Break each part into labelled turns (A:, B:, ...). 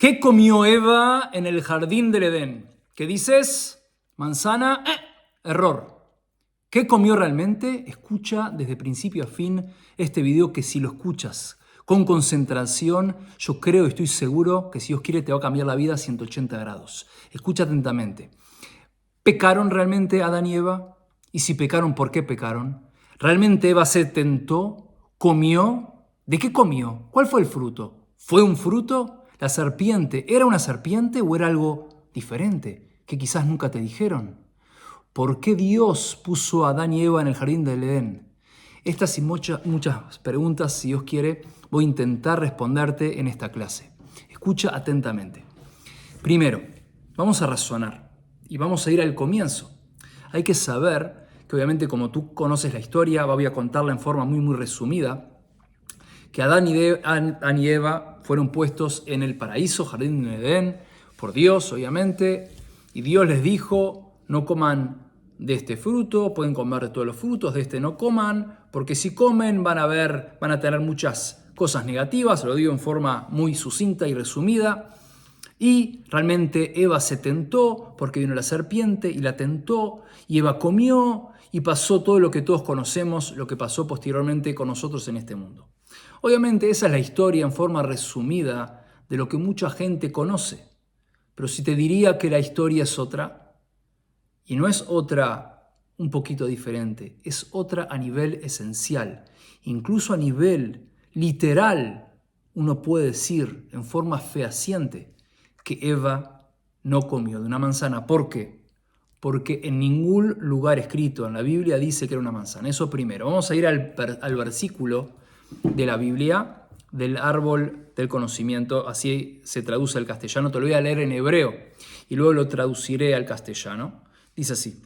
A: ¿Qué comió Eva en el jardín del Edén? ¿Qué dices? Manzana, error. ¿Qué comió realmente? Escucha desde principio a fin este video, que si lo escuchas con concentración, yo creo y estoy seguro que si Dios quiere te va a cambiar la vida a 180 grados. Escucha atentamente. ¿Pecaron realmente Adán y Eva? Y si pecaron, ¿por qué pecaron? ¿Realmente Eva se tentó? ¿Comió? ¿De qué comió? ¿Cuál fue el fruto? ¿Fue un fruto? ¿La serpiente era una serpiente o era algo diferente que quizás nunca te dijeron? ¿Por qué Dios puso a Adán y Eva en el jardín del Edén? Estas y muchas preguntas, si Dios quiere, voy a intentar responderte en esta clase. Escucha atentamente. Primero, vamos a razonar y vamos a ir al comienzo. Hay que saber que obviamente, como tú conoces la historia, voy a contarla en forma muy resumida, que Adán y Eva fueron puestos en el paraíso, jardín del Edén, por Dios, obviamente, y Dios les dijo: no coman de este fruto, pueden comer de todos los frutos, de este no coman, porque si comen van a tener muchas cosas negativas. Lo digo en forma muy sucinta y resumida. Y realmente Eva se tentó porque vino la serpiente y la tentó, y Eva comió y pasó todo lo que todos conocemos, lo que pasó posteriormente con nosotros en este mundo. Obviamente esa es la historia en forma resumida de lo que mucha gente conoce. Pero si te diría que la historia es otra, y no es otra un poquito diferente, es otra a nivel esencial, incluso a nivel literal, uno puede decir en forma fehaciente que Eva no comió de una manzana. ¿Por qué? Porque en ningún lugar escrito en la Biblia dice que era una manzana. Eso primero. Vamos a ir al versículo de la Biblia, del árbol del conocimiento, así se traduce al castellano. Te lo voy a leer en hebreo y luego lo traduciré al castellano. Dice así: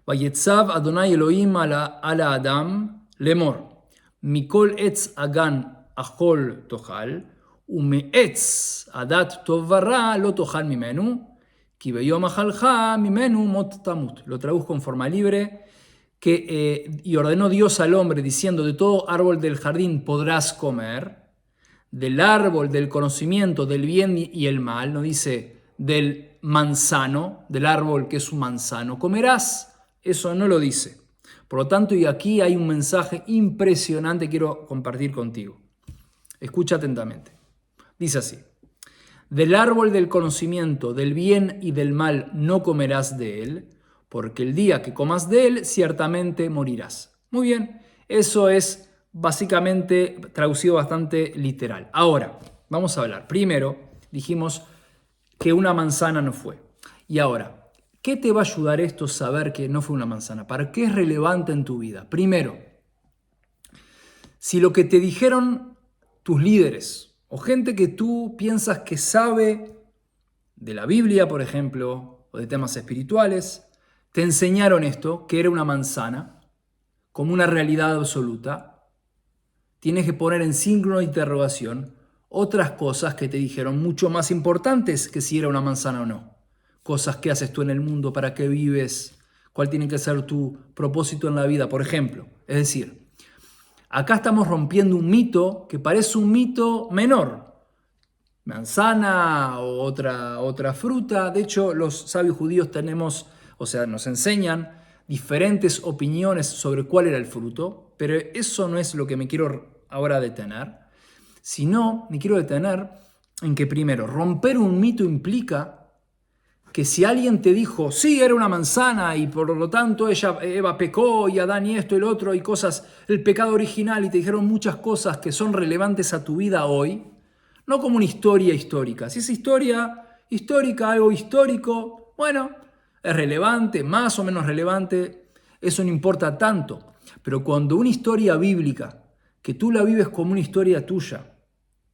A: Vayetzav Adonai Elohim ala Adam lemor, mikol etz agan achol tochal, umeetz adat tov vara lo tochal mimenu, ki beyom achalcha mimenu mot tamut. Lo traduzco en forma libre. Y ordenó Dios al hombre diciendo: de todo árbol del jardín podrás comer, del árbol del conocimiento del bien y el mal, no dice del manzano, del árbol que es un manzano, comerás. Eso no lo dice. Por lo tanto, y aquí hay un mensaje impresionante que quiero compartir contigo. Escucha atentamente. Dice así: del árbol del conocimiento del bien y del mal no comerás de él, porque el día que comas de él, ciertamente morirás. Muy bien, eso es básicamente traducido bastante literal. Ahora, vamos a hablar. Primero, dijimos que una manzana no fue. Y ahora, ¿qué te va a ayudar esto, saber que no fue una manzana? ¿Para qué es relevante en tu vida? Primero, si lo que te dijeron tus líderes o gente que tú piensas que sabe de la Biblia, por ejemplo, o de temas espirituales, te enseñaron esto, que era una manzana, como una realidad absoluta, tienes que poner en signo de interrogación otras cosas que te dijeron mucho más importantes que si era una manzana o no. Cosas que haces tú en el mundo, para qué vives, cuál tiene que ser tu propósito en la vida, por ejemplo. Es decir, acá estamos rompiendo un mito que parece un mito menor. Manzana o otra fruta. De hecho, los sabios judíos nos enseñan diferentes opiniones sobre cuál era el fruto, pero eso no es lo que me quiero ahora detener, sino me quiero detener en que primero, romper un mito implica que si alguien te dijo, sí, era una manzana y por lo tanto Eva pecó y Adán y esto y lo otro y cosas, el pecado original, y te dijeron muchas cosas que son relevantes a tu vida hoy, no como una historia histórica. Si es historia histórica, algo histórico, bueno, es relevante, más o menos relevante, eso no importa tanto. Pero cuando una historia bíblica, que tú la vives como una historia tuya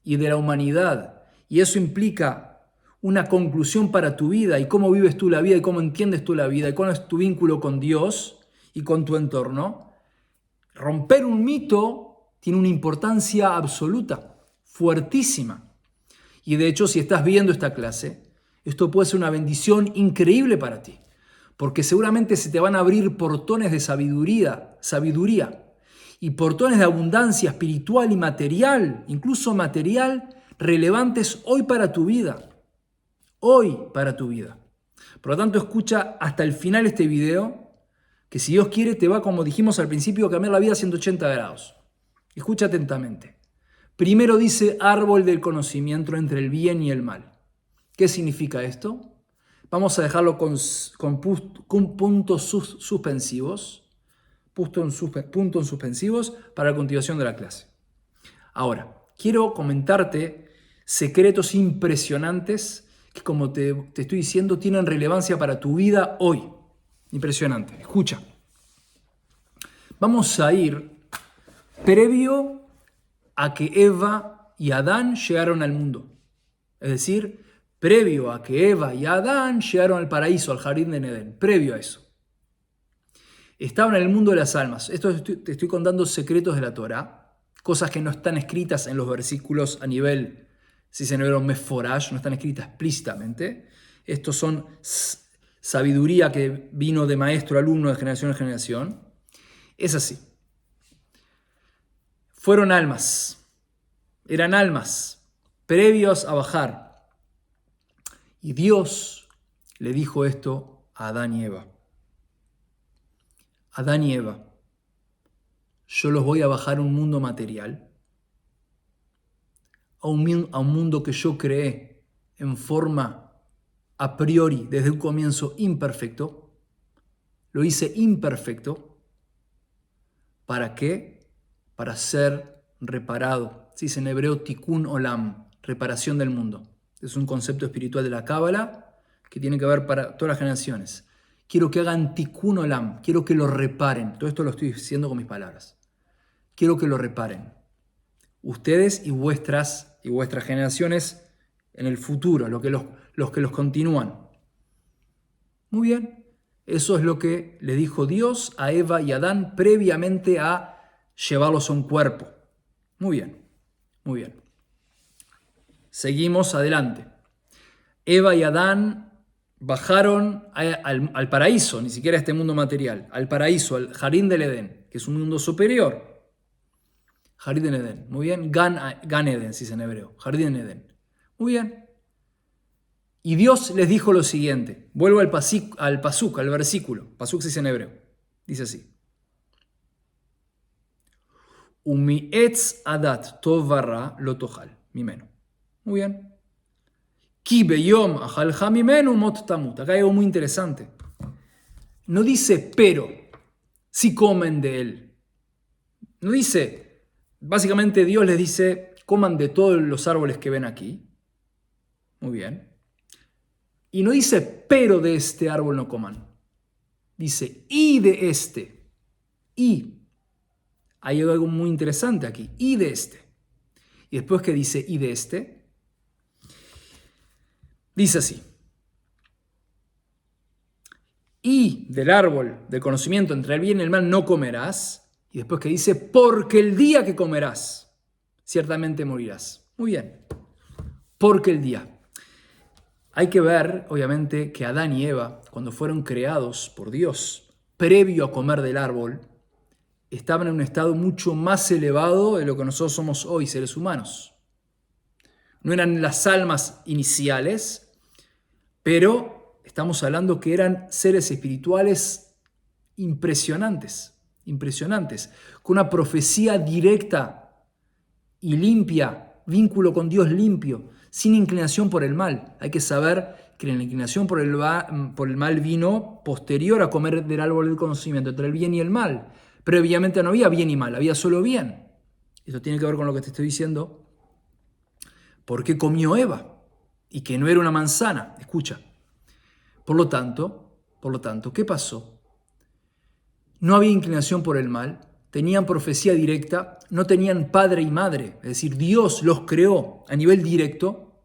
A: y de la humanidad, y eso implica una conclusión para tu vida y cómo vives tú la vida y cómo entiendes tú la vida y cuál es tu vínculo con Dios y con tu entorno, romper un mito tiene una importancia absoluta, fuertísima. Y de hecho, si estás viendo esta clase, esto puede ser una bendición increíble para ti, porque seguramente se te van a abrir portones de sabiduría y portones de abundancia espiritual y material, incluso material, relevantes hoy para tu vida. Hoy para tu vida. Por lo tanto, escucha hasta el final este video, que si Dios quiere te va, como dijimos al principio, a cambiar la vida a 180 grados. Escucha atentamente. Primero dice árbol del conocimiento entre el bien y el mal. ¿Qué significa esto? Vamos a dejarlo con puntos suspensivos. Puntos suspensivos para la continuación de la clase. Ahora, quiero comentarte secretos impresionantes que, como te estoy diciendo, tienen relevancia para tu vida hoy. Impresionante. Escucha. Vamos a ir previo a que Eva y Adán llegaron al mundo. Es decir, previo a que Eva y Adán llegaron al paraíso, al jardín de Edén. Previo a eso. Estaban en el mundo de las almas. Esto te estoy contando secretos de la Torá, cosas que no están escritas en los versículos a nivel, si se llama meforash, no están escritas explícitamente. Estos son sabiduría que vino de maestro a alumno, de generación en generación. Es así. Fueron almas, eran almas previos a bajar. Y Dios le dijo esto a Adán y Eva. Adán y Eva, yo los voy a bajar a un mundo material, a un mundo que yo creé en forma a priori, desde un comienzo imperfecto. Lo hice imperfecto. ¿Para qué? Para ser reparado. Se dice en hebreo tikkun olam, reparación del mundo. Es un concepto espiritual de la Cábala que tiene que ver para todas las generaciones. Quiero que hagan tikkun olam, quiero que lo reparen. Todo esto lo estoy diciendo con mis palabras. Quiero que lo reparen. Ustedes y vuestras generaciones en el futuro, los que los continúan. Muy bien. Eso es lo que le dijo Dios a Eva y Adán previamente a llevarlos a un cuerpo. Muy bien, muy bien. Seguimos adelante. Eva y Adán bajaron al paraíso, ni siquiera a este mundo material, al paraíso, al jardín del Edén, que es un mundo superior. Jardín del Edén, muy bien. Gan Eden, si es en hebreo. Jardín del Edén. Muy bien. Y Dios les dijo lo siguiente. Vuelvo al pasuk, al versículo. Pasuk se dice en hebreo. Dice así. Umi etz adat tov vara lo tochal mimenu. Muy bien. Ki beyom ajalja mimenu mot tamut. Acá hay algo muy interesante. No dice pero, si comen de él. No dice, básicamente Dios les dice, coman de todos los árboles que ven aquí. Muy bien. Y no dice, pero de este árbol no coman. Dice, y de este. Y. Hay algo muy interesante aquí. Y de este. Y después que dice, y de este. Dice así. Y del árbol del conocimiento entre el bien y el mal no comerás. Y después que dice, porque el día que comerás, ciertamente morirás. Muy bien. Porque el día. Hay que ver, obviamente, que Adán y Eva, cuando fueron creados por Dios, previo a comer del árbol, estaban en un estado mucho más elevado de lo que nosotros somos hoy, seres humanos. No eran las almas iniciales, pero estamos hablando que eran seres espirituales impresionantes, con una profecía directa y limpia, vínculo con Dios limpio, sin inclinación por el mal. Hay que saber que la inclinación por el mal vino posterior a comer del árbol del conocimiento entre el bien y el mal. Previamente no había bien y mal, había solo bien. Esto tiene que ver con lo que te estoy diciendo. ¿Por qué comió Eva? Y que no era una manzana. Escucha. Por lo tanto, ¿qué pasó? No había inclinación por el mal, tenían profecía directa, no tenían padre y madre, es decir, Dios los creó a nivel directo.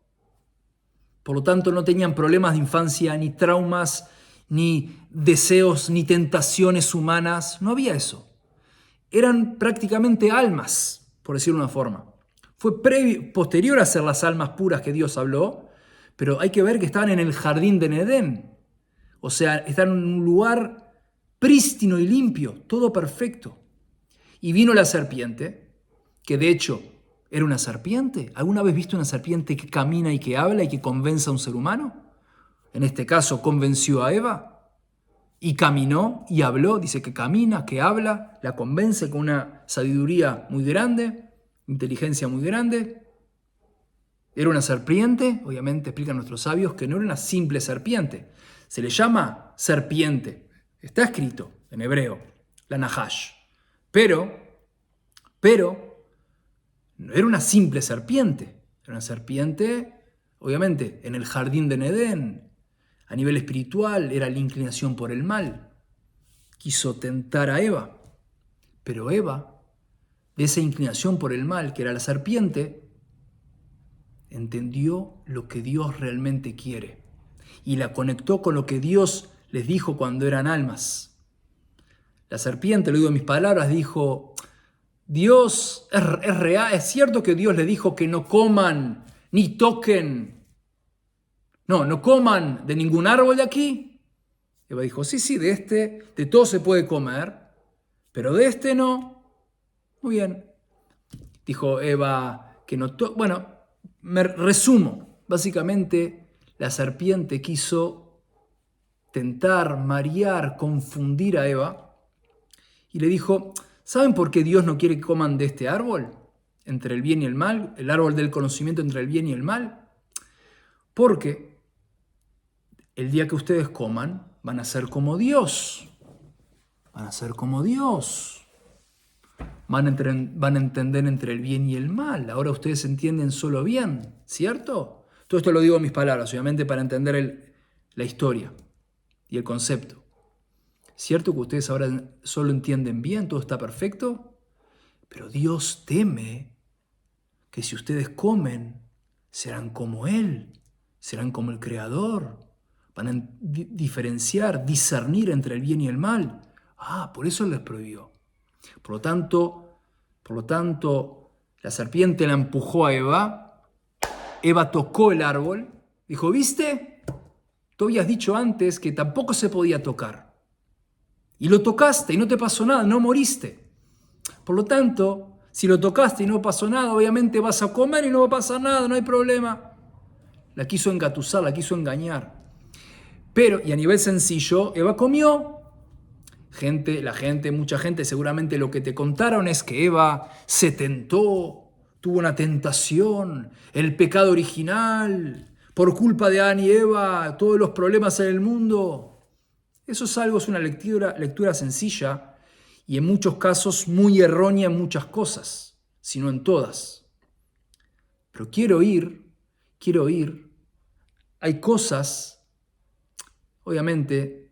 A: Por lo tanto, no tenían problemas de infancia, ni traumas, ni deseos, ni tentaciones humanas. No había eso. Eran prácticamente almas, por decirlo de una forma. Fue posterior a ser las almas puras que Dios habló, pero hay que ver que estaban en el jardín de Edén. O sea, están en un lugar prístino y limpio, todo perfecto. Y vino la serpiente, que de hecho ¿Era una serpiente? ¿Alguna vez viste una serpiente que camina y que habla y que convence a un ser humano? En este caso, convenció a Eva y caminó y habló. Dice que camina, que habla, la convence con una sabiduría muy grande, inteligencia muy grande. ¿Era una serpiente? Obviamente explican nuestros sabios que no era una simple serpiente. Se le llama serpiente. Está escrito en hebreo, la Nahash. Pero no era una simple serpiente. Era una serpiente, obviamente, en el jardín de Edén. A nivel espiritual era la inclinación por el mal. Quiso tentar a Eva. Pero Eva, de esa inclinación por el mal, que era la serpiente, entendió lo que Dios realmente quiere y la conectó con lo que Dios les dijo cuando eran almas. La serpiente, lo digo en mis palabras, dijo: Dios es real, es cierto que Dios le dijo que no coman ni toquen, no coman de ningún árbol de aquí. Eva dijo: sí, de todo se puede comer, pero de este no. Muy bien. Dijo Eva que no toquen. Bueno, me resumo. Básicamente, la serpiente quiso tentar, marear, confundir a Eva y le dijo: ¿saben por qué Dios no quiere que coman de este árbol? Entre el bien y el mal, el árbol del conocimiento entre el bien y el mal. Porque el día que ustedes coman, van a ser como Dios. Van a ser como Dios. Van a entender entre el bien y el mal. Ahora ustedes entienden solo bien, ¿cierto? Todo esto lo digo en mis palabras, obviamente para entender la historia y el concepto. ¿Cierto que ustedes ahora solo entienden bien, todo está perfecto? Pero Dios teme que si ustedes comen, serán como Él, serán como el Creador. Van a diferenciar, discernir entre el bien y el mal. Por eso Él les prohibió. Por lo tanto, la serpiente la empujó a Eva. Eva tocó el árbol. Dijo: ¿viste? Tú habías dicho antes que tampoco se podía tocar. Y lo tocaste y no te pasó nada, no moriste. Por lo tanto, si lo tocaste y no pasó nada, obviamente vas a comer y no va a pasar nada, no hay problema. La quiso engatusar, la quiso engañar. Y a nivel sencillo, Eva comió. Mucha gente seguramente lo que te contaron es que Eva se tentó, tuvo una tentación, el pecado original, por culpa de Adán y Eva, todos los problemas en el mundo. Eso es una lectura sencilla y en muchos casos muy errónea en muchas cosas, si no en todas. Pero quiero oír, hay cosas, obviamente,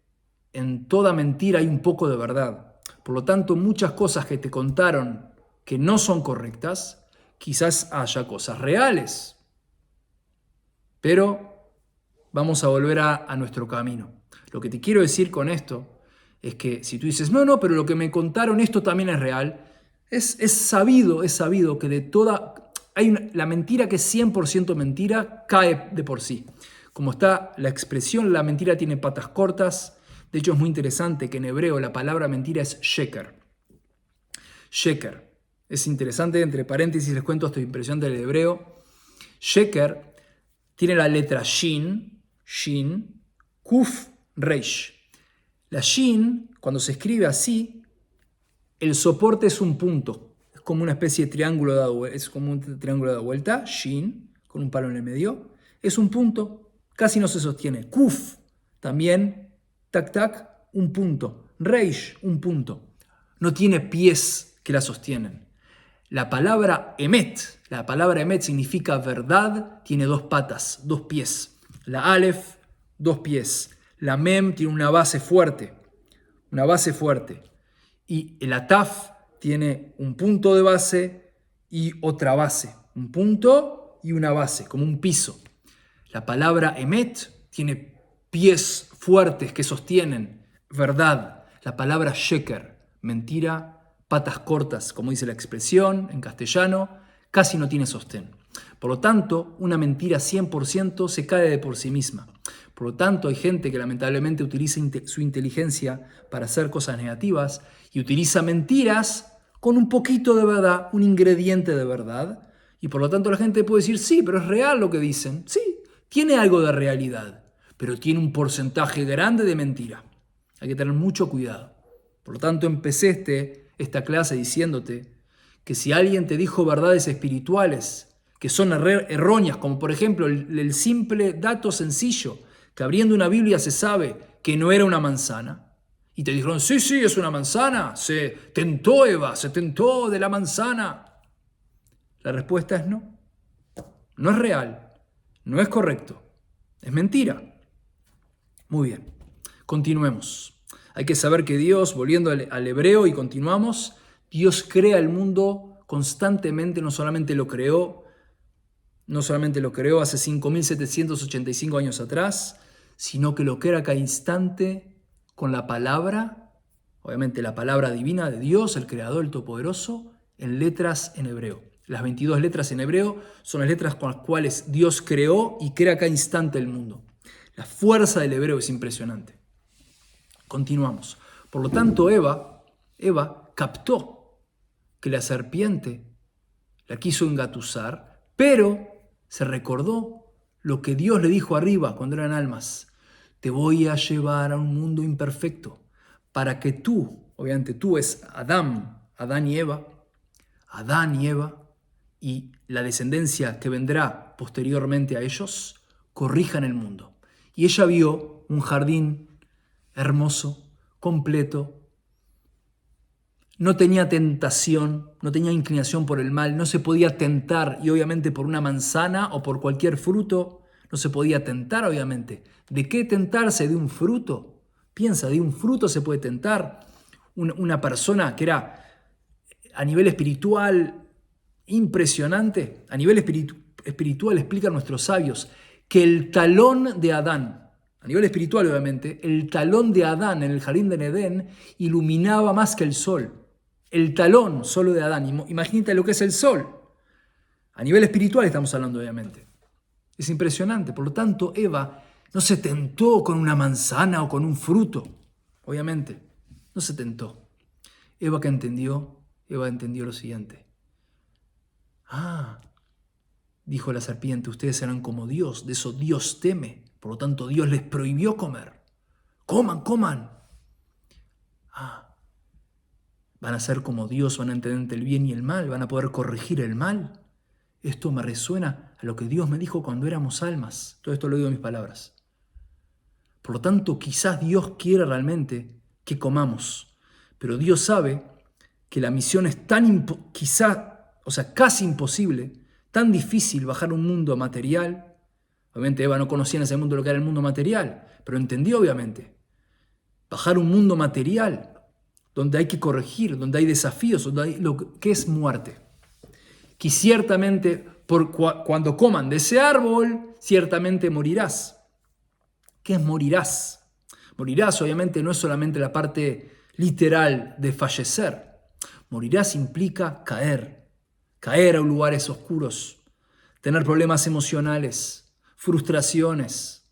A: en toda mentira hay un poco de verdad. Por lo tanto, muchas cosas que te contaron que no son correctas, quizás haya cosas reales. Pero vamos a volver a nuestro camino. Lo que te quiero decir con esto es que si tú dices: no, pero lo que me contaron esto también es real, es sabido que la mentira que es 100% mentira cae de por sí. Como está la expresión, la mentira tiene patas cortas. De hecho, es muy interesante que en hebreo la palabra mentira es sheker. Sheker. Es interesante, entre paréntesis les cuento esta impresión del hebreo. Sheker tiene la letra Shin, Kuf, Reish. La Shin, cuando se escribe así, el soporte es un punto. Es como una especie de triángulo dado vuelta. Shin, con un palo en el medio. Es un punto, casi no se sostiene. Kuf, también. Tac, un punto. Reish, un punto. No tiene pies que la sostienen. La palabra emet significa verdad, tiene dos patas, dos pies. La alef, dos pies. La mem tiene una base fuerte. Y el ataf tiene un punto de base y otra base. Un punto y una base, como un piso. La palabra emet tiene pies fuertes que sostienen verdad. La palabra sheker, mentira, patas cortas, como dice la expresión en castellano, casi no tiene sostén. Por lo tanto, una mentira 100% se cae de por sí misma. Por lo tanto, hay gente que lamentablemente utiliza su inteligencia para hacer cosas negativas y utiliza mentiras con un poquito de verdad, un ingrediente de verdad, Y por lo tanto la gente puede decir, sí, pero es real lo que dicen. Sí, tiene algo de realidad, pero tiene un porcentaje grande de mentira. Hay que tener mucho cuidado. Por lo tanto, empecé esta clase diciéndote que si alguien te dijo verdades espirituales que son erróneas, como por ejemplo el simple dato sencillo, que abriendo una Biblia se sabe que no era una manzana, y te dijeron, sí, es una manzana, se tentó Eva, se tentó de la manzana. La respuesta es no. No es real, no es correcto, es mentira. Muy bien, continuemos. Hay que saber que Dios, volviendo al hebreo y continuamos, Dios crea el mundo constantemente, no solamente lo creó hace 5.785 años atrás, sino que lo crea cada instante con la palabra, obviamente la palabra divina de Dios, el Creador, el Todopoderoso, en letras en hebreo. Las 22 letras en hebreo son las letras con las cuales Dios creó y crea cada instante el mundo. La fuerza del hebreo es impresionante. Continuamos. Por lo tanto, Eva captó que la serpiente la quiso engatusar, pero se recordó lo que Dios le dijo arriba cuando eran almas. Te voy a llevar a un mundo imperfecto para que tú, obviamente tú es Adán y Eva, y la descendencia que vendrá posteriormente a ellos, corrijan el mundo. Y ella vio un jardín hermoso, completo. No tenía tentación, no tenía inclinación por el mal, no se podía tentar, y obviamente por una manzana o por cualquier fruto, no se podía tentar, obviamente. ¿De qué tentarse? ¿De un fruto? Piensa, de un fruto se puede tentar. Una persona que era a nivel espiritual impresionante, a nivel espiritual explican nuestros sabios que el talón de Adán, a nivel espiritual obviamente, el talón de Adán en el jardín de Edén iluminaba más que el sol. El talón solo de Adán, imagínate lo que es el sol. A nivel espiritual estamos hablando obviamente. Es impresionante, por lo tanto Eva no se tentó con una manzana o con un fruto, obviamente, no se tentó. Eva entendió lo siguiente. Dijo la serpiente, ustedes serán como Dios, de eso Dios teme, por lo tanto Dios les prohibió comer. Coman. Van a ser como Dios, van a entender el bien y el mal, van a poder corregir el mal. Esto me resuena a lo que Dios me dijo cuando éramos almas. Todo esto lo digo en mis palabras. Por lo tanto, quizás Dios quiera realmente que comamos, pero Dios sabe que la misión es casi imposible, tan difícil bajar un mundo material. Obviamente Eva no conocía en ese mundo lo que era el mundo material, pero entendió obviamente. Bajar un mundo material donde hay que corregir, donde hay desafíos, donde hay lo que es muerte. Que ciertamente cuando coman de ese árbol, ciertamente morirás. ¿Qué es morirás? Morirás obviamente no es solamente la parte literal de fallecer. Morirás implica caer a lugares oscuros, tener problemas emocionales, frustraciones,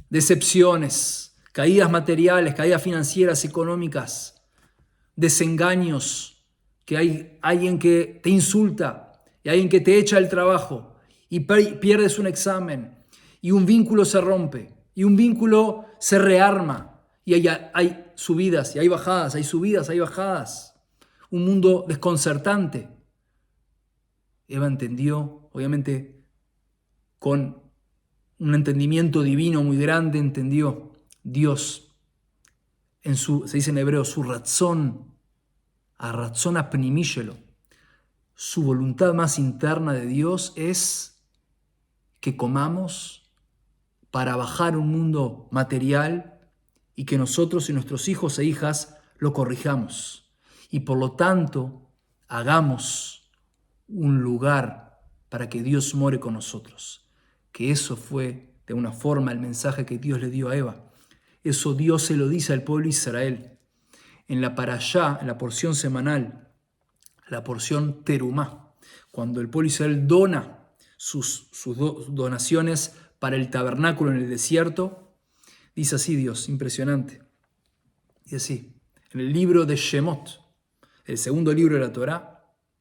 A: decepciones, caídas materiales, caídas financieras, económicas, desengaños, que hay alguien que te insulta y alguien que te echa el trabajo y pierdes un examen y un vínculo se rompe y un vínculo se rearma y hay subidas y hay bajadas, hay subidas, hay bajadas. Un mundo desconcertante. Eva entendió, obviamente, con un entendimiento divino muy grande, entendió Dios, se dice en hebreo, su razón, a razón apnimíshelo, su voluntad más interna de Dios es que comamos para bajar un mundo material y que nosotros y nuestros hijos e hijas lo corrijamos. Y por lo tanto, hagamos un lugar para que Dios more con nosotros. Que eso fue de una forma el mensaje que Dios le dio a Eva. Eso Dios se lo dice al pueblo de Israel. En la parashá, en la porción semanal, la porción terumá, cuando el pueblo de Israel dona sus donaciones para el tabernáculo en el desierto, dice así Dios, impresionante. Dice así, en el libro de Shemot, el segundo libro de la Torá,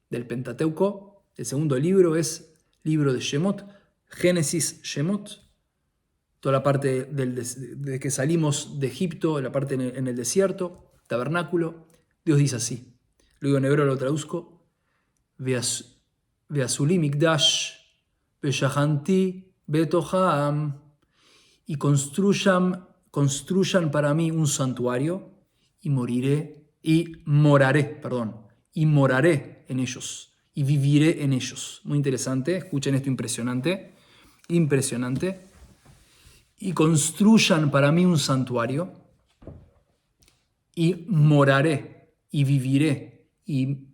A: del Pentateuco, El segundo libro es libro de Shemot, Génesis, Shemot. Toda la parte de que salimos de Egipto, la parte en el desierto, tabernáculo. Dios dice así. Lo digo en hebreo, lo traduzco. Veazuli mikdash, veyahanti betoham. Y construyan para mí un santuario y moraré en ellos y viviré en ellos. Muy interesante, escuchen esto impresionante. Y construyan para mí un santuario y moraré y viviré y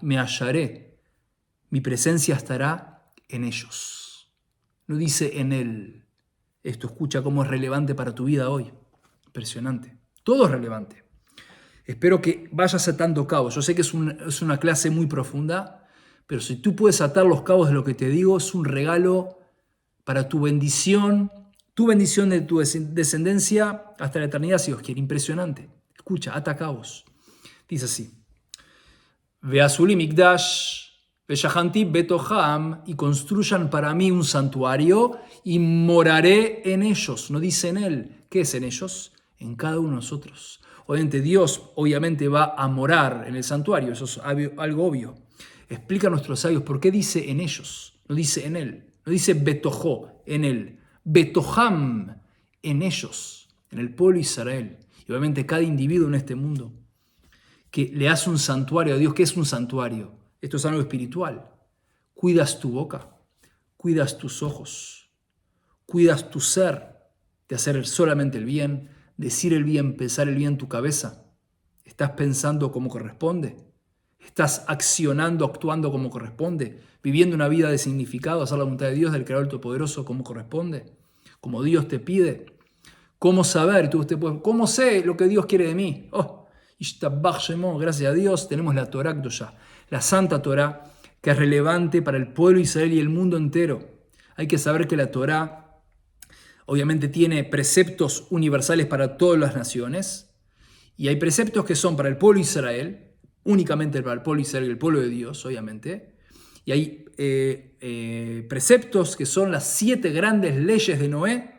A: me hallaré. Mi presencia estará en ellos. No dice en él. Esto escucha cómo es relevante para tu vida hoy. Impresionante. Todo es relevante. Espero que vayas atando cabos. Yo sé que es una clase muy profunda, pero si tú puedes atar los cabos de lo que te digo, es un regalo para tu bendición de tu descendencia hasta la eternidad, si Dios quiere. Impresionante. Escucha, ata cabos. Dice así. Veazuli mikdash. Veyahanti betoham, y construyan para mí un santuario y moraré en ellos. No dice en él. ¿Qué es en ellos? En cada uno de nosotros. Obviamente Dios va a morar en el santuario. Eso es algo obvio. Explica a nuestros sabios por qué dice en ellos. No dice en él. No dice betohó, en él. Betoham, en ellos. En el pueblo de Israel. Y obviamente cada individuo en este mundo que le hace un santuario a Dios. ¿Qué es un santuario? Esto es algo espiritual. Cuidas tu boca, cuidas tus ojos, cuidas tu ser de hacer solamente el bien, decir el bien, pensar el bien en tu cabeza. ¿Estás pensando como corresponde? ¿Estás actuando como corresponde? ¿Viviendo una vida de significado, hacer la voluntad de Dios, del Creador Todopoderoso, como corresponde? Como Dios te pide. ¿Cómo saber? ¿Cómo sé lo que Dios quiere de mí? Gracias a Dios tenemos la Torá Kedoshá, la Santa Torá, que es relevante para el pueblo de Israel y el mundo entero. Hay que saber que la Torá obviamente tiene preceptos universales para todas las naciones, y hay preceptos que son para el pueblo de Israel, únicamente para el pueblo de Israel y el pueblo de Dios, obviamente, y hay preceptos que son las 7 grandes leyes de Noé,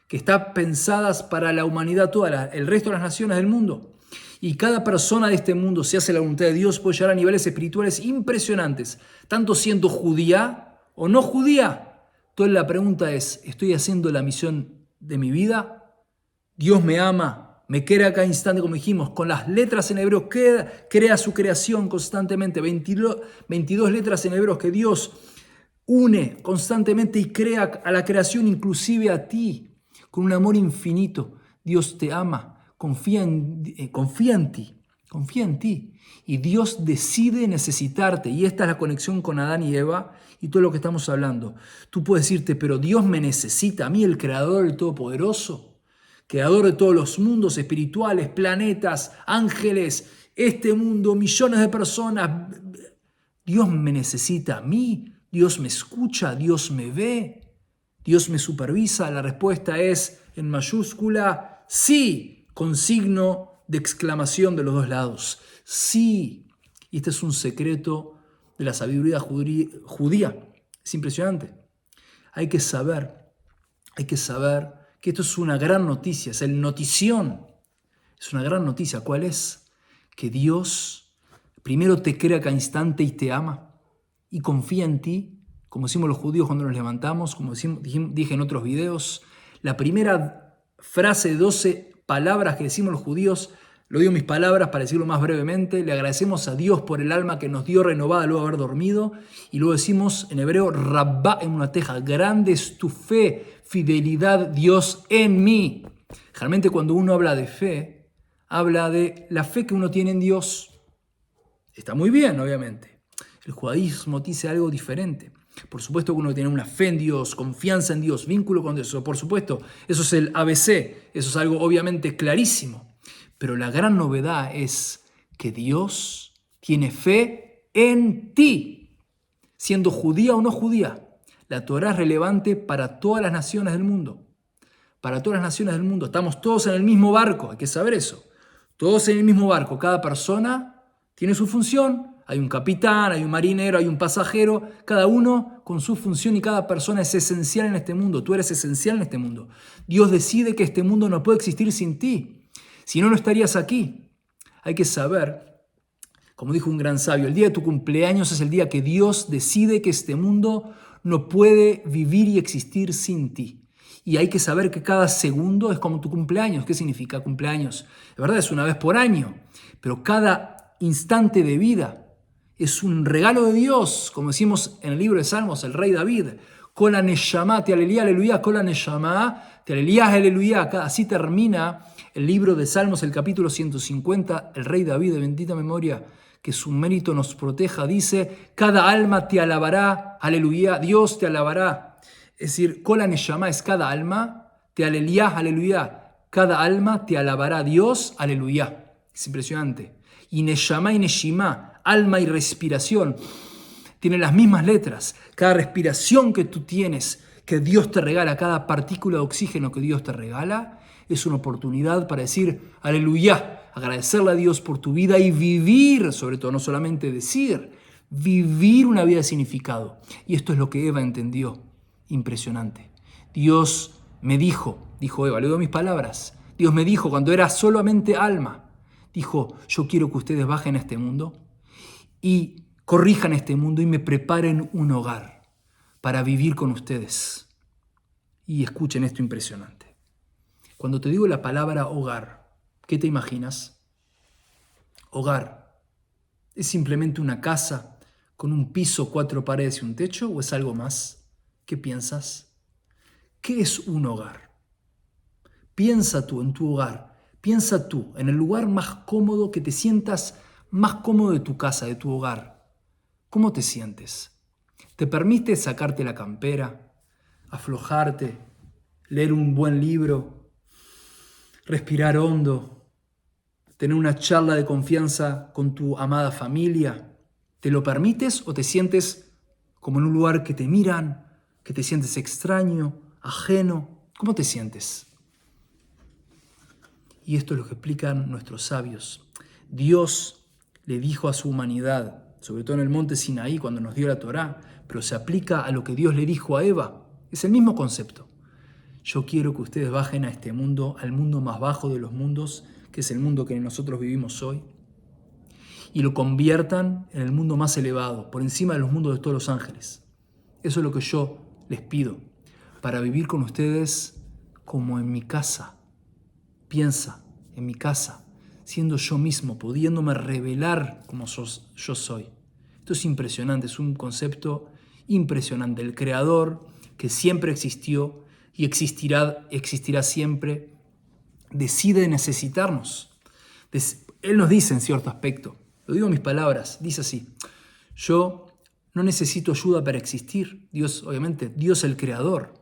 A: que están pensadas para la humanidad toda, el resto de las naciones del mundo. Y cada persona de este mundo, si hace la voluntad de Dios, puede llegar a niveles espirituales impresionantes, tanto siendo judía o no judía. Entonces la pregunta es, ¿estoy haciendo la misión de mi vida? Dios me ama, me quiere a cada instante, como dijimos, con las letras en hebreo, crea su creación constantemente, 22 letras en hebreo que Dios une constantemente y crea a la creación, inclusive a ti, con un amor infinito. Dios te ama. Confía en ti. Y Dios decide necesitarte. Y esta es la conexión con Adán y Eva y todo lo que estamos hablando. Tú puedes decirte, pero Dios me necesita a mí, el Creador, el Todopoderoso, Creador de todos los mundos espirituales, planetas, ángeles, este mundo, millones de personas. Dios me necesita a mí. Dios me escucha, Dios me ve, Dios me supervisa. La respuesta es en mayúscula, sí. Con signo de exclamación de los dos lados. Sí. Y este es un secreto de la sabiduría judía. Es impresionante. Hay que saber que esto es una gran noticia. Es el notición. Es una gran noticia. ¿Cuál es? Que Dios primero te crea cada instante y te ama. Y confía en ti. Como decimos los judíos cuando nos levantamos. Como dije en otros videos. La primera frase de 12 palabras que decimos los judíos, lo digo en mis palabras para decirlo más brevemente, le agradecemos a Dios por el alma que nos dio renovada luego de haber dormido, y luego decimos en hebreo, Rabbá emunateja, grande es tu fe, fidelidad Dios en mí. Generalmente cuando uno habla de fe, habla de la fe que uno tiene en Dios. Está muy bien, obviamente. El judaísmo dice algo diferente. Por supuesto que uno tiene una fe en Dios, confianza en Dios, vínculo con Dios. Por supuesto, eso es el ABC, eso es algo obviamente clarísimo. Pero la gran novedad es que Dios tiene fe en ti, siendo judía o no judía. La Torá es relevante para todas las naciones del mundo. Para todas las naciones del mundo. Estamos todos en el mismo barco, hay que saber eso. Todos en el mismo barco. Cada persona tiene su función. Hay un capitán, hay un marinero, hay un pasajero, cada uno con su función y cada persona es esencial en este mundo. Tú eres esencial en este mundo. Dios decide que este mundo no puede existir sin ti. Si no, no estarías aquí. Hay que saber, como dijo un gran sabio, el día de tu cumpleaños es el día que Dios decide que este mundo no puede vivir y existir sin ti. Y hay que saber que cada segundo es como tu cumpleaños. ¿Qué significa cumpleaños? De verdad es una vez por año, pero cada instante de vida es un regalo de Dios, como decimos en el libro de Salmos, el rey David. Kol haneshama te aleluya, aleluya, kol haneshama te aleluya, aleluya. Así termina el libro de Salmos, el capítulo 150. El rey David, de bendita memoria, que su mérito nos proteja, dice: cada alma te alabará, aleluya, Dios te alabará. Es decir, kol haneshama es cada alma, te aleluya, aleluya. Cada alma te alabará, Dios, aleluya. Es impresionante. Y neshama y neshima, alma y respiración, tienen las mismas letras. Cada respiración que tú tienes, que Dios te regala, cada partícula de oxígeno que Dios te regala, es una oportunidad para decir aleluya, agradecerle a Dios por tu vida y vivir, sobre todo, no solamente decir, vivir una vida de significado. Y esto es lo que Eva entendió. Impresionante. Dios me dijo Eva, le doy mis palabras, Dios me dijo cuando era solamente alma, dijo: yo quiero que ustedes bajen a este mundo y corrijan este mundo y me preparen un hogar para vivir con ustedes. Y escuchen esto impresionante. Cuando te digo la palabra hogar, ¿qué te imaginas? Hogar, ¿es simplemente una casa con un piso, 4 paredes y un techo, o es algo más? ¿Qué piensas? ¿Qué es un hogar? Piensa tú en tu hogar. Piensa tú en el lugar más cómodo, que te sientas más cómodo de tu casa, de tu hogar. ¿Cómo te sientes? ¿Te permite sacarte la campera, aflojarte, leer un buen libro, respirar hondo, tener una charla de confianza con tu amada familia? ¿Te lo permites o te sientes como en un lugar que te miran, que te sientes extraño, ajeno? ¿Cómo te sientes? Y esto es lo que explican nuestros sabios. Dios le dijo a su humanidad, sobre todo en el monte Sinaí, cuando nos dio la Torá, pero se aplica a lo que Dios le dijo a Eva. Es el mismo concepto. Yo quiero que ustedes bajen a este mundo, al mundo más bajo de los mundos, que es el mundo que nosotros vivimos hoy, y lo conviertan en el mundo más elevado, por encima de los mundos de todos los ángeles. Eso es lo que yo les pido, para vivir con ustedes como en mi casa. Piensa en mi casa, siendo yo mismo, pudiéndome revelar como yo soy. Esto es impresionante, es un concepto impresionante. El Creador, que siempre existió y existirá siempre, decide necesitarnos. Él nos dice en cierto aspecto, lo digo en mis palabras, dice así: yo no necesito ayuda para existir. Dios, obviamente, Dios es el Creador.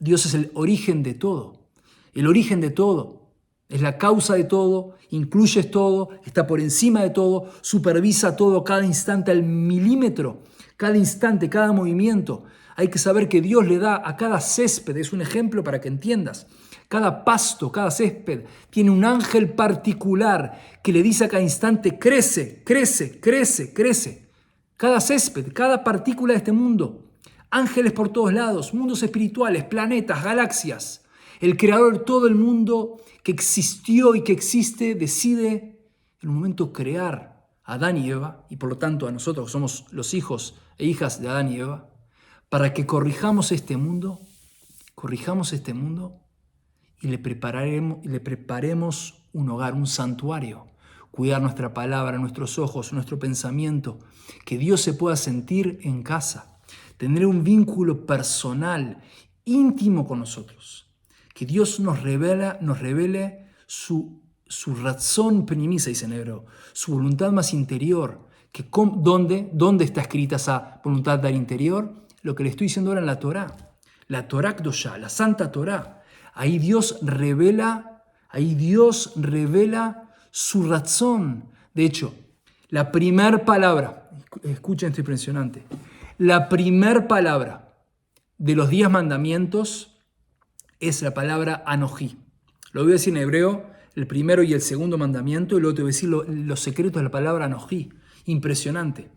A: Dios es el origen de todo. El origen de todo. Es la causa de todo, incluye todo, está por encima de todo, supervisa todo cada instante al milímetro, cada instante, cada movimiento. Hay que saber que Dios le da a cada césped, es un ejemplo para que entiendas, cada pasto, cada césped tiene un ángel particular que le dice a cada instante: crece, crece, crece, crece. Cada césped, cada partícula de este mundo, ángeles por todos lados, mundos espirituales, planetas, galaxias. El creador de todo el mundo que existió y que existe decide en un momento crear a Adán y Eva, y por lo tanto a nosotros que somos los hijos e hijas de Adán y Eva, para que corrijamos este mundo y le preparemos un hogar, un santuario, cuidar nuestra palabra, nuestros ojos, nuestro pensamiento, que Dios se pueda sentir en casa, tener un vínculo personal, íntimo con nosotros. Que Dios nos revele su razón primisa, dice en hebreo, su voluntad más interior. ¿Dónde está escrita esa voluntad del interior? Lo que le estoy diciendo ahora en la Torá Kedoshá, la Santa Torá. Ahí Dios revela su razón. De hecho, la primer palabra, escuchen esto impresionante, la primer palabra de los 10 mandamientos es la palabra Anojí. Lo voy a decir en hebreo, el primero y el segundo mandamiento, y luego te voy a decir los secretos de la palabra Anojí. Impresionante.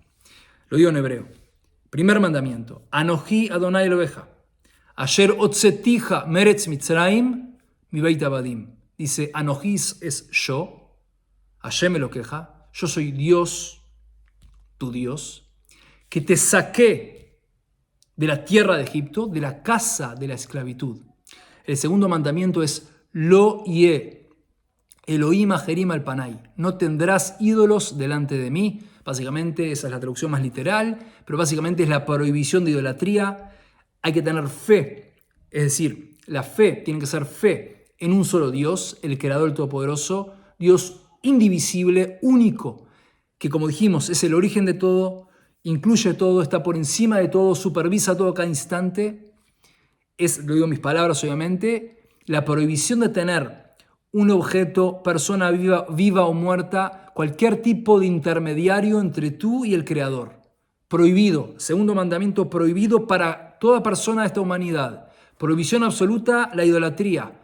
A: Lo digo en hebreo. Primer mandamiento. Anoji Adonai Eloheja. Asher otzetija meretz Mitzrayim mi beit abadim. Dice, Anoji es yo. Hashem Eloheja. Yo soy Dios, tu Dios, que te saqué de la tierra de Egipto, de la casa de la esclavitud. El segundo mandamiento es Lo Ye, Elohim Ajerim al Panay. No tendrás ídolos delante de mí. Básicamente, esa es la traducción más literal, pero básicamente es la prohibición de idolatría. Hay que tener fe, es decir, la fe tiene que ser fe en un solo Dios, el Creador, el Todopoderoso, Dios indivisible, único, que como dijimos es el origen de todo, incluye todo, está por encima de todo, supervisa todo cada instante. Lo digo en mis palabras obviamente, la prohibición de tener un objeto, persona viva o muerta, cualquier tipo de intermediario entre tú y el Creador. Prohibido. Segundo mandamiento, prohibido para toda persona de esta humanidad. Prohibición absoluta, la idolatría.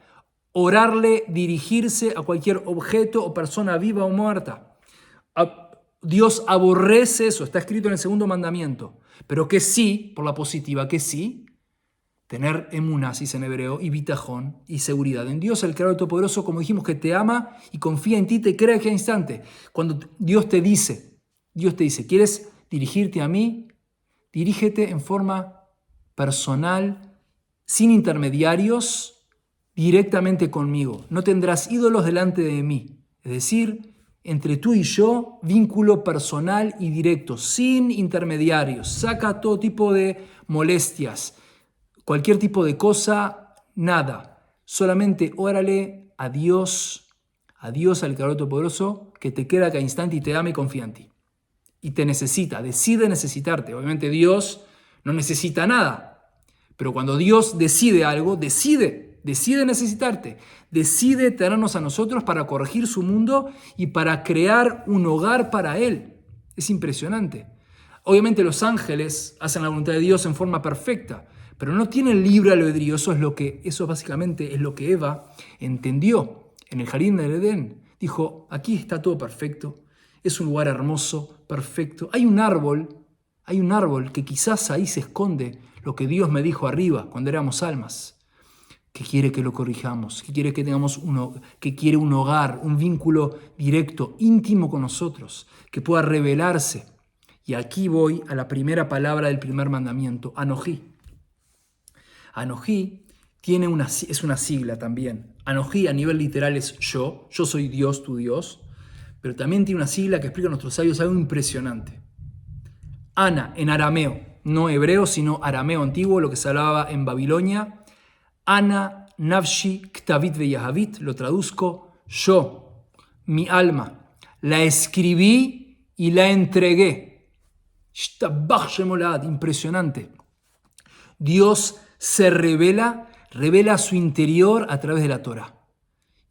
A: Orarle, dirigirse a cualquier objeto o persona viva o muerta. Dios aborrece eso, está escrito en el segundo mandamiento. Pero que sí, por la positiva, que sí, tener emuná, se dice en hebreo, y bitajón, y seguridad en Dios, el Creador Todopoderoso, como dijimos, que te ama y confía en ti, te cree a cada instante. Cuando Dios te dice, ¿quieres dirigirte a mí? Dirígete en forma personal, sin intermediarios, directamente conmigo. No tendrás ídolos delante de mí. Es decir, entre tú y yo, vínculo personal y directo, sin intermediarios. Saca todo tipo de molestias. Cualquier tipo de cosa, nada. Solamente órale a Dios, al Creador Todopoderoso, que te queda a cada instante y te ama y confía en ti. Y te necesita, decide necesitarte. Obviamente Dios no necesita nada. Pero cuando Dios decide algo, decide necesitarte. Decide tenernos a nosotros para corregir su mundo y para crear un hogar para Él. Es impresionante. Obviamente los ángeles hacen la voluntad de Dios en forma perfecta, pero no tienen libre albedrío. Eso básicamente es lo que Eva entendió en el jardín del Edén. Dijo, aquí está todo perfecto, es un lugar hermoso, perfecto. Hay un árbol que quizás ahí se esconde lo que Dios me dijo arriba cuando éramos almas, que quiere que lo corrijamos, que quiere que tengamos que quiere un hogar, un vínculo directo, íntimo con nosotros, que pueda revelarse. Y aquí voy a la primera palabra del primer mandamiento, Anojí. Anojí es una sigla también. Anojí a nivel literal es yo soy Dios, tu Dios, pero también tiene una sigla que explica a nuestros sabios algo impresionante. Ana en arameo, no hebreo, sino arameo antiguo, lo que se hablaba en Babilonia. Ana nafshi ktavit veyahavit, lo traduzco, yo, mi alma, la escribí y la entregué. Impresionante. Dios se revela su interior a través de la Torá.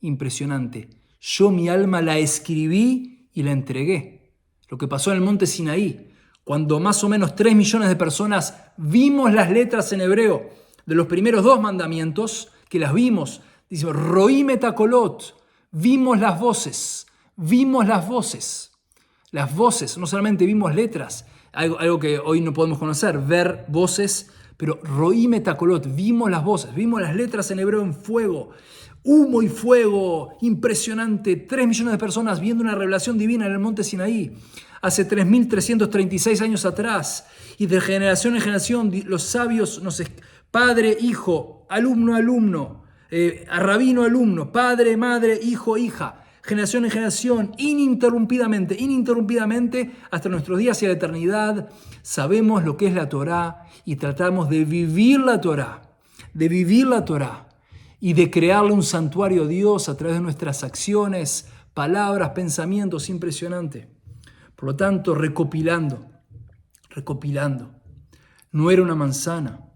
A: Impresionante. Yo mi alma la escribí y la entregué. Lo que pasó en el monte Sinaí, cuando más o menos 3 millones de personas vimos las letras en hebreo de los primeros 2 mandamientos, que las vimos, dice, Roim et hakolot, vimos las voces. Las voces, no solamente vimos letras, algo que hoy no podemos conocer, ver voces, pero Roim et hakolot, vimos las voces, vimos las letras en hebreo en fuego, humo y fuego, impresionante, 3 millones de personas viendo una revelación divina en el monte Sinaí, hace 3.336 años atrás, y de generación en generación los sabios padre, hijo, alumno, rabino, alumno, padre, madre, hijo, hija, generación en generación, ininterrumpidamente, hasta nuestros días y a la eternidad, sabemos lo que es la Torá y tratamos de vivir la Torá, y de crearle un santuario a Dios a través de nuestras acciones, palabras, pensamientos, impresionante. Por lo tanto, recopilando, no era una manzana,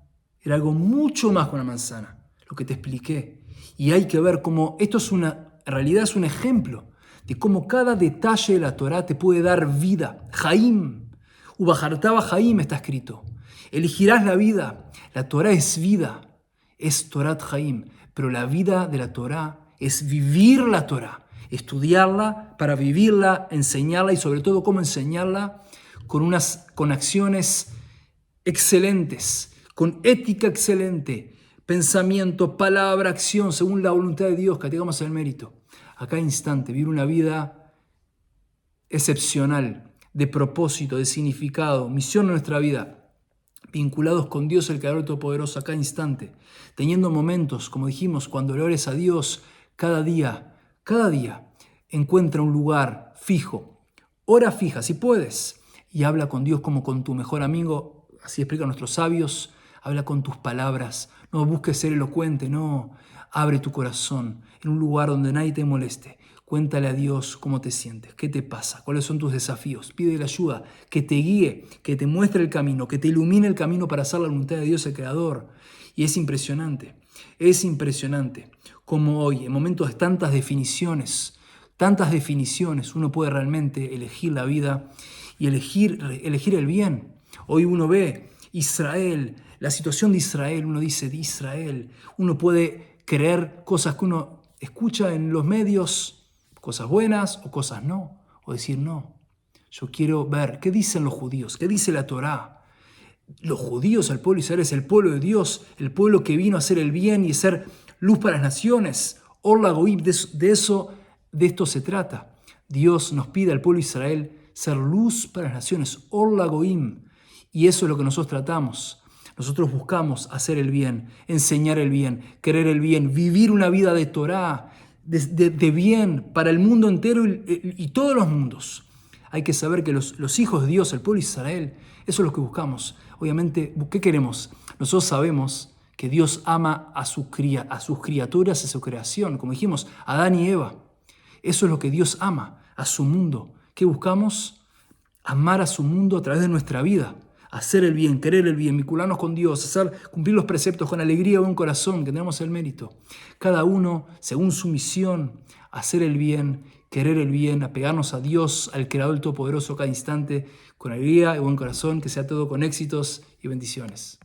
A: era algo mucho más que una manzana, lo que te expliqué. Y hay que ver cómo esto en realidad es un ejemplo de cómo cada detalle de la Torá te puede dar vida. Jaim, Ubajartaba Jaim está escrito. Elegirás la vida. La Torá es vida, es Torat Jaim. Pero la vida de la Torá es vivir la Torá, estudiarla, para vivirla, enseñarla y sobre todo cómo enseñarla con acciones excelentes, con ética excelente, pensamiento, palabra, acción, según la voluntad de Dios, que tengamos el mérito. A cada instante, vivir una vida excepcional, de propósito, de significado, misión en nuestra vida, vinculados con Dios, el Creador Todopoderoso, a cada instante, teniendo momentos, como dijimos, cuando le ores a Dios, cada día, encuentra un lugar fijo, hora fija, si puedes, y habla con Dios como con tu mejor amigo, así explican nuestros sabios, habla con tus palabras, no busques ser elocuente, no, abre tu corazón en un lugar donde nadie te moleste. Cuéntale a Dios cómo te sientes, qué te pasa, cuáles son tus desafíos. Pídele ayuda, que te guíe, que te muestre el camino, que te ilumine el camino para hacer la voluntad de Dios el Creador. Y es impresionante como hoy, en momentos de tantas definiciones, uno puede realmente elegir la vida y elegir el bien. Hoy uno ve Israel, la situación de Israel, uno dice de Israel, uno puede creer cosas que uno escucha en los medios, cosas buenas o cosas no, o decir no. Yo quiero ver qué dicen los judíos, qué dice la Torá. Los judíos, el pueblo de Israel es el pueblo de Dios, el pueblo que vino a hacer el bien y a ser luz para las naciones. Or Lagoim, de esto se trata. Dios nos pide al pueblo de Israel ser luz para las naciones, Or Lagoim. Y eso es lo que nosotros tratamos. Nosotros buscamos hacer el bien, enseñar el bien, querer el bien, vivir una vida de Torá, de bien para el mundo entero y todos los mundos. Hay que saber que los hijos de Dios, el pueblo de Israel, eso es lo que buscamos. Obviamente, ¿qué queremos? Nosotros sabemos que Dios ama a sus criaturas, a su creación, como dijimos, Adán y Eva. Eso es lo que Dios ama, a su mundo. ¿Qué buscamos? Amar a su mundo a través de nuestra vida. Hacer el bien, querer el bien, vincularnos con Dios, cumplir los preceptos con alegría y buen corazón, que tenemos el mérito. Cada uno, según su misión, hacer el bien, querer el bien, apegarnos a Dios, al Creador Todopoderoso cada instante, con alegría y buen corazón, que sea todo con éxitos y bendiciones.